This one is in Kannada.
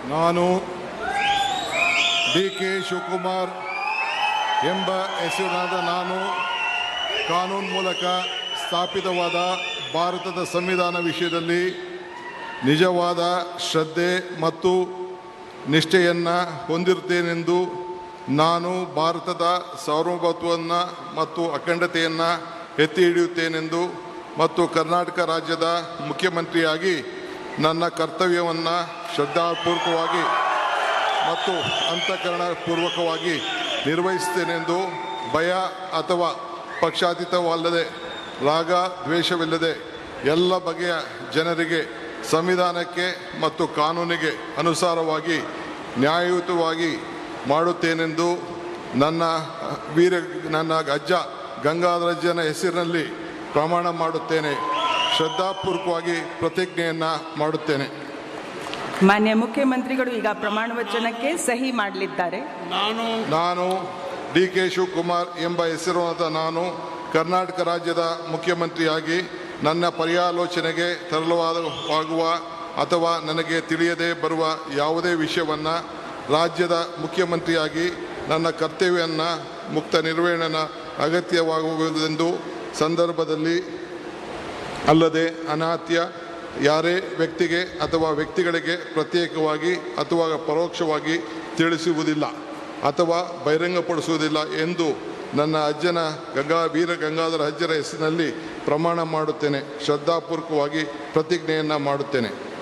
ನಾನು ಡಿ.ಕೆ. ಶಿವಕುಮಾರ್ ಎಂಬ ಹೆಸರಿನಾದ ನಾನು ಕಾನೂನು ಮೂಲಕ ಸ್ಥಾಪಿತವಾದ ಭಾರತದ ಸಂವಿಧಾನ ವಿಷಯದಲ್ಲಿ ನಿಜವಾದ ಶ್ರದ್ಧೆ ಮತ್ತು ನಿಷ್ಠೆಯನ್ನು ಹೊಂದಿರುತ್ತೇನೆಂದು ನಾನು ಭಾರತದ ಸಾರ್ವಭೌಮತ್ವವನ್ನು ಮತ್ತು ಅಖಂಡತೆಯನ್ನು ಎತ್ತಿ ಹಿಡಿಯುತ್ತೇನೆಂದು ಮತ್ತು ಕರ್ನಾಟಕ ರಾಜ್ಯದ ಮುಖ್ಯಮಂತ್ರಿಯಾಗಿ ನನ್ನ ಕರ್ತವ್ಯವನ್ನು ಶ್ರದ್ಧಾಪೂರ್ವಕವಾಗಿ ಮತ್ತು ಅಂತಃಕರಣಪೂರ್ವಕವಾಗಿ ನಿರ್ವಹಿಸುತ್ತೇನೆಂದು ಭಯ ಅಥವಾ ಪಕ್ಷಾತೀತವಲ್ಲದೆ ರಾಗ ದ್ವೇಷವಿಲ್ಲದೆ ಎಲ್ಲ ಬಗೆಯ ಜನರಿಗೆ ಸಂವಿಧಾನಕ್ಕೆ ಮತ್ತು ಕಾನೂನಿಗೆ ಅನುಸಾರವಾಗಿ ನ್ಯಾಯಯುತವಾಗಿ ಮಾಡುತ್ತೇನೆಂದು ನನ್ನ ಅಜ್ಜ ಗಂಗಾಧರಜ್ಜನ ಹೆಸರಿನಲ್ಲಿ ಪ್ರಮಾಣ ಮಾಡುತ್ತೇನೆ. ಶ್ರದ್ಧಾಪೂರ್ವಕವಾಗಿ ಪ್ರತಿಜ್ಞೆಯನ್ನು ಮಾಡುತ್ತೇನೆ. ಮಾನ್ಯ ಮುಖ್ಯಮಂತ್ರಿಗಳು ಈಗ ಪ್ರಮಾಣ ವಚನಕ್ಕೆ ಸಹಿ ಮಾಡಲಿದ್ದಾರೆ. ನಾನು ಡಿ.ಕೆ. ಶಿವಕುಮಾರ್ ಎಂಬ ಹೆಸರಾದ ನಾನು ಕರ್ನಾಟಕ ರಾಜ್ಯದ ಮುಖ್ಯಮಂತ್ರಿಯಾಗಿ ನನ್ನ ಪರ್ಯಾಲೋಚನೆಗೆ ತರಲಾಗುವ ಅಥವಾ ನನಗೆ ತಿಳಿಯದೇ ಬರುವ ಯಾವುದೇ ವಿಷಯವನ್ನು ರಾಜ್ಯದ ಮುಖ್ಯಮಂತ್ರಿಯಾಗಿ ನನ್ನ ಕರ್ತವ್ಯವನ್ನು ಮುಕ್ತ ನಿರ್ವಹಣೆ ಅಗತ್ಯವಾಗುವುದೆಂದು ಸಂದರ್ಭದಲ್ಲಿ ಅಲ್ಲದೆ ಅನಾತ್ಯ ಯಾರೇ ವ್ಯಕ್ತಿಗೆ ಅಥವಾ ವ್ಯಕ್ತಿಗಳಿಗೆ ಪ್ರತ್ಯೇಕವಾಗಿ ಅಥವಾ ಪರೋಕ್ಷವಾಗಿ ತಿಳಿಸುವುದಿಲ್ಲ ಅಥವಾ ಬಹಿರಂಗಪಡಿಸುವುದಿಲ್ಲ ಎಂದು ನನ್ನ ಅಜ್ಜನ ವೀರ ಗಂಗಾಧರ ಅಜ್ಜರ ಹೆಸರಿನಲ್ಲಿ ಪ್ರಮಾಣ ಮಾಡುತ್ತೇನೆ. ಶ್ರದ್ಧಾಪೂರ್ವಕವಾಗಿ ಪ್ರತಿಜ್ಞೆಯನ್ನು ಮಾಡುತ್ತೇನೆ.